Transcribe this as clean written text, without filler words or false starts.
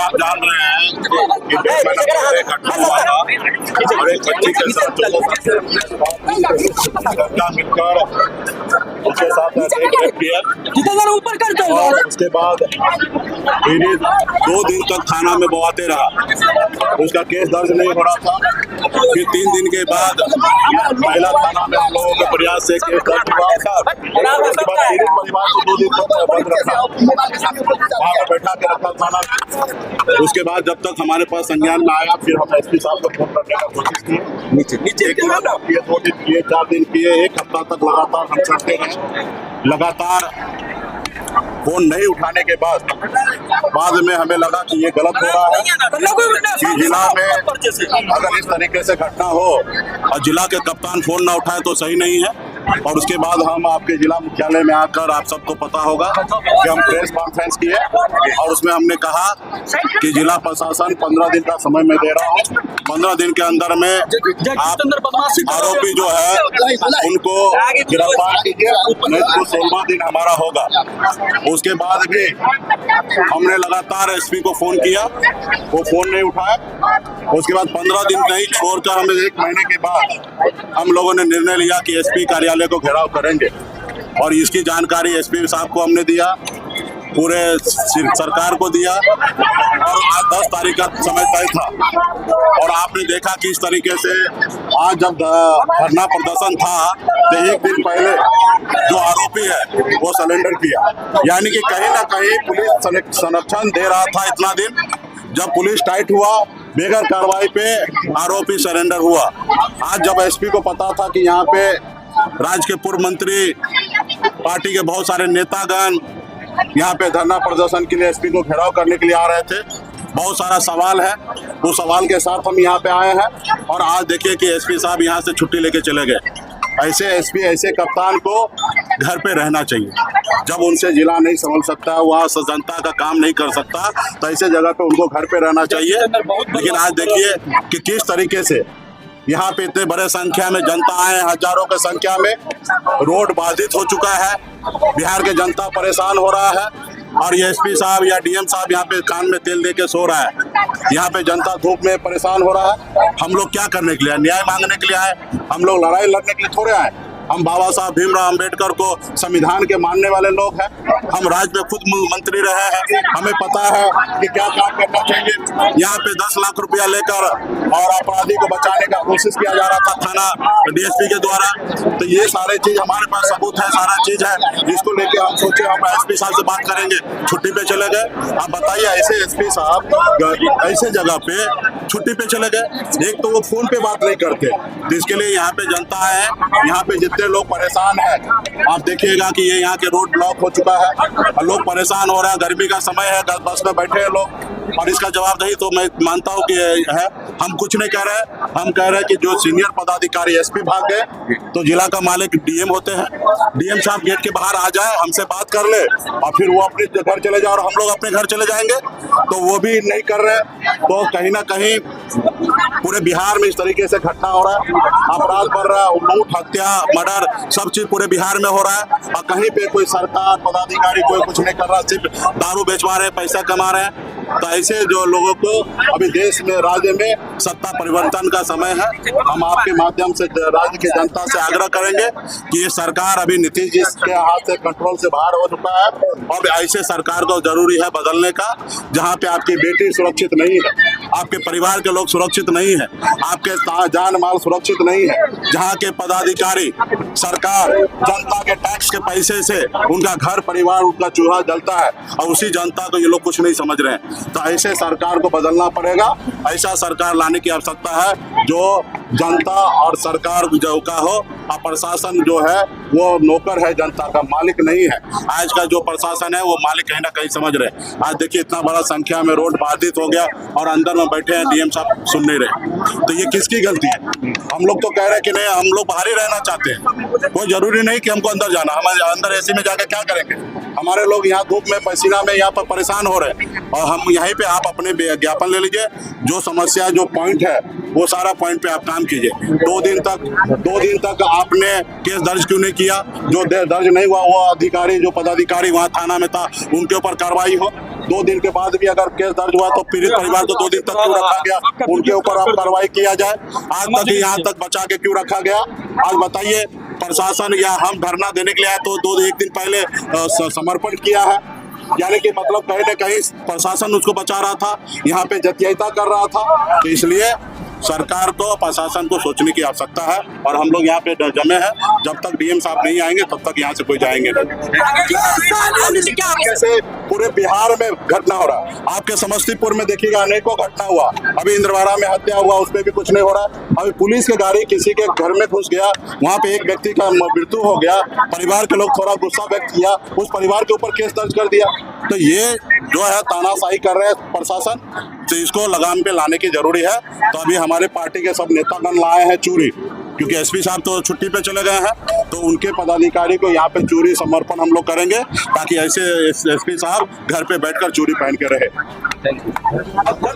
आप जान रहे हैं कि एक घटना हुआ था और एक बच्ची के साथ घटना मिलकर उसके साथ ऊपर करते हैं और उसके बाद 2 दिन तक थाना में बवाते रहा। उसका केस दर्ज नहीं हो रहा था। फिर 3 दिन के बाद महिला थाना में हम लोगों के प्रयास से केस दर्ज हुआ था। उसके बाद पीड़ित परिवार को 2 दिन तक बंद रखा, वहाँ पर बैठा के रखा थाना में। उसके बाद जब तक हमारे पास संज्ञान में आया फिर हम एसपी साहब को फोन करने का कोशिश किए। नीचे 2 दिन किए, 4 दिन किए, 1 हफ्ता तक लगातार हम करते रहे। लगातार फोन नहीं उठाने के बाद में हमें लगा कि ये गलत हो रहा है कि जिला में अगर इस तरीके से घटना हो और जिला के कप्तान फोन ना उठाए तो सही नहीं है। और उसके बाद हम आपके जिला मुख्यालय में आकर, आप सबको पता होगा कि हम प्रेस कॉन्फ्रेंस किए और उसमें हमने कहा कि जिला प्रशासन 15 दिन का समय मैं दे रहा हूँ। 15 दिन के अंदर में आप आरोपी जो है उनको गिरफ्तार कीजिए, नहीं तो 16वां दिन हमारा होगा। उसके बाद भी हमने लगातार एसपी को फोन किया, वो फोन नहीं उठाया। उसके बाद 15 दिन नहीं छोड़कर हमें 1 महीने के बाद हम लोगों ने निर्णय लिया कि एसपी कार्यालय को घेराव करेंगे और इसकी जानकारी एसपी साहब को हमने दिया, पूरे सरकार को दिया और आज 10 तारीख का समय तय था। और आपने देखा कि इस तरीके से आज जब धरना प्रदर्शन था तो 1 दिन पहले जो आरोपी है वो सरेंडर किया, यानी कि कहीं ना कहीं पुलिस संरक्षण दे रहा था। इतना दिन जब पुलिस टाइट हुआ, बेगर कार्रवाई पे आरोपी सरेंडर हुआ। आज जब एसपी को पता था कि यहाँ पे राज्य के पूर्व मंत्री, पार्टी के बहुत सारे नेतागण यहाँ पे धरना प्रदर्शन के लिए एसपी को घेराव करने के लिए आ रहे थे, बहुत सारा सवाल है, उस सवाल के साथ हम यहाँ पे आए हैं। और आज देखिए कि एसपी साहब यहाँ से छुट्टी लेके चले गए। ऐसे एसपी, ऐसे कप्तान को घर पे रहना चाहिए। जब उनसे जिला नहीं संभल सकता, वहाँ जनता का काम नहीं कर सकता, तो ऐसे जगह पे उनको घर पे रहना चाहिए। लेकिन आज देखिए कि किस तरीके से यहाँ पे इतने बड़े संख्या में जनता आए, हजारों की संख्या में। रोड बाधित हो चुका है, बिहार के जनता परेशान हो रहा है और ये एसपी साहब या डीएम साहब यहाँ पे कान में तेल दे के सो रहा है। यहाँ पे जनता धूप में परेशान हो रहा है। हम लोग क्या करने के लिए आए? न्याय मांगने के लिए आए। हम लोग लड़ाई लड़ने के लिए थोड़े आए। हम बाबा साहब भीमराव अंबेडकर को संविधान के मानने वाले लोग हैं। हम राज्य में खुद मंत्री रहे हैं, हमें पता है कि क्या काम करना चाहिए। यहाँ पे 10 लाख रुपया लेकर और अपराधी को बचाने का कोशिश किया जा रहा था थाना डीएसपी के द्वारा। तो ये सारे चीज हमारे पास सबूत है, सारा चीज है, जिसको लेके हम सोचे हम एसपी साहब से बात करेंगे। छुट्टी पे चले गए। आप बताइए, ऐसे एसपी साहब ऐसे जगह पे छुट्टी पे चले गए। एक तो वो फोन पे बात नहीं करते, जिसके लिए यहाँ पे जनता है, यहाँ पे जितने लोग परेशान हैं, आप देखिएगा कि ये यहाँ के रोड ब्लॉक हो चुका है और लोग परेशान हो रहे हैं। गर्मी का समय है, बस में बैठे हैं लोग और इसका जवाबदेही तो मैं मानता हूँ कि है। हम कुछ नहीं कह रहे, हम कह रहे हैं कि जो सीनियर पदाधिकारी एसपी भाग गए तो जिला का मालिक डीएम होते हैं। डीएम साहब गेट के बाहर आ जाए, हमसे बात कर ले और फिर वो अपने घर चले जाए और हम लोग अपने घर चले जाएंगे, तो वो भी नहीं कर रहे। तो कहीं ना कहीं पूरे बिहार में इस तरीके से घटना हो रहा है, अपराध बढ़ रहा है, लूट, हत्या, मर्डर, सब चीज पूरे बिहार में हो रहा है और कहीं पे कोई सरकार पदाधिकारी कोई कुछ नहीं कर रहा, सिर्फ दारू बेचवा रहे हैं, पैसा कमा रहे हैं। तो ऐसे जो लोगों को अभी देश में, राज्य में सत्ता परिवर्तन का समय है। हम आपके माध्यम से राज्य की जनता से आग्रह करेंगे कि ये सरकार अभी नीतीश जी के हाथ से कंट्रोल से बाहर हो चुका है और ऐसे सरकार को जरूरी है बदलने का, जहाँ पे आपकी बेटी सुरक्षित नहीं है, आपके परिवार के लोग सुरक्षित नहीं है, आपके जान माल सुरक्षित नहीं है, जहाँ के पदाधिकारी, सरकार जनता के टैक्स के पैसे से उनका घर परिवार, उनका चूल्हा जलता है और उसी जनता को ये लोग कुछ नहीं समझ रहे हैं। तो ऐसे सरकार को बदलना पड़ेगा। ऐसा सरकार लाने की आवश्यकता है जो जनता और सरकार जो का हो और प्रशासन जो है वो नौकर है, जनता का मालिक नहीं है। आज का जो प्रशासन है वो मालिक कहीं ना कहीं समझ रहे। आज देखिए इतना बड़ा संख्या में रोड बाधित हो गया और अंदर में बैठे हैं, डीएम साहब सुन नहीं रहे। तो ये किसकी गलती है? हम लोग तो कह रहे हैं कि नहीं, हम लोग बाहर ही रहना चाहते हैं, कोई जरूरी नहीं कि हमको अंदर जाना। हम अंदर एसी में जाकर क्या करेंगे? हमारे लोग यहाँ धूप में, पसीना में यहाँ पर परेशान हो रहे हैं और हम यहीं पे आप अपने ज्ञापन ले लीजिए, जो समस्या, जो पॉइंट है वो सारा पॉइंट पे आप काम कीजिए। 2 दिन तक आपने केस दर्ज क्यों नहीं किया? जो दर्ज नहीं हुआ वो अधिकारी, जो पदाधिकारी वहाँ थाना में था, उनके ऊपर कार्रवाई हो। 2 दिन के बाद भी अगर केस दर्ज हुआ तो पीड़ित परिवार को 2 दिन तक क्यों रखा गया, उनके ऊपर अब कार्रवाई किया जाए। आज तक यहाँ तक बचा के क्यों रखा गया? आज बताइए, प्रशासन या हम धरना देने के लिए आए तो 1 दिन पहले समर्पण किया है, यानी कि मतलब कहीं न कहीं प्रशासन उसको बचा रहा था, यहाँ पे जतियाता कर रहा था। तो इसलिए सरकार को, प्रशासन को सोचने की आवश्यकता है और हम लोग यहाँ पे जमे हैं। जब तक डीएम साहब नहीं आएंगे तब तक यहाँ से कोई जाएंगे नहीं। कैसे पूरे बिहार में घटना हो रहा है, आपके समस्तीपुर में देखिएगा अनेकों घटना हुआ, अभी इंद्रवाड़ा में हत्या हुआ, उसमें भी कुछ नहीं हो रहा है। अभी पुलिस की गाड़ी किसी के घर में घुस गया, वहाँ पे एक व्यक्ति का मृत्यु हो गया, परिवार के लोग थोड़ा गुस्सा व्यक्त किया, उस परिवार के ऊपर केस दर्ज कर दिया। तो ये जो है तानाशाही कर रहे हैं प्रशासन, तो इसको लगाम पे लाने की जरूरी है। तो अभी हमारे पार्टी के सब नेतागण लाए हैं चूड़ी, क्योंकि एसपी साहब तो छुट्टी पे चले गए हैं, तो उनके पदाधिकारी को यहाँ पे चूड़ी समर्पण हम लोग करेंगे, ताकि ऐसे एसपी साहब घर पे बैठकर चूड़ी पहन के रहे।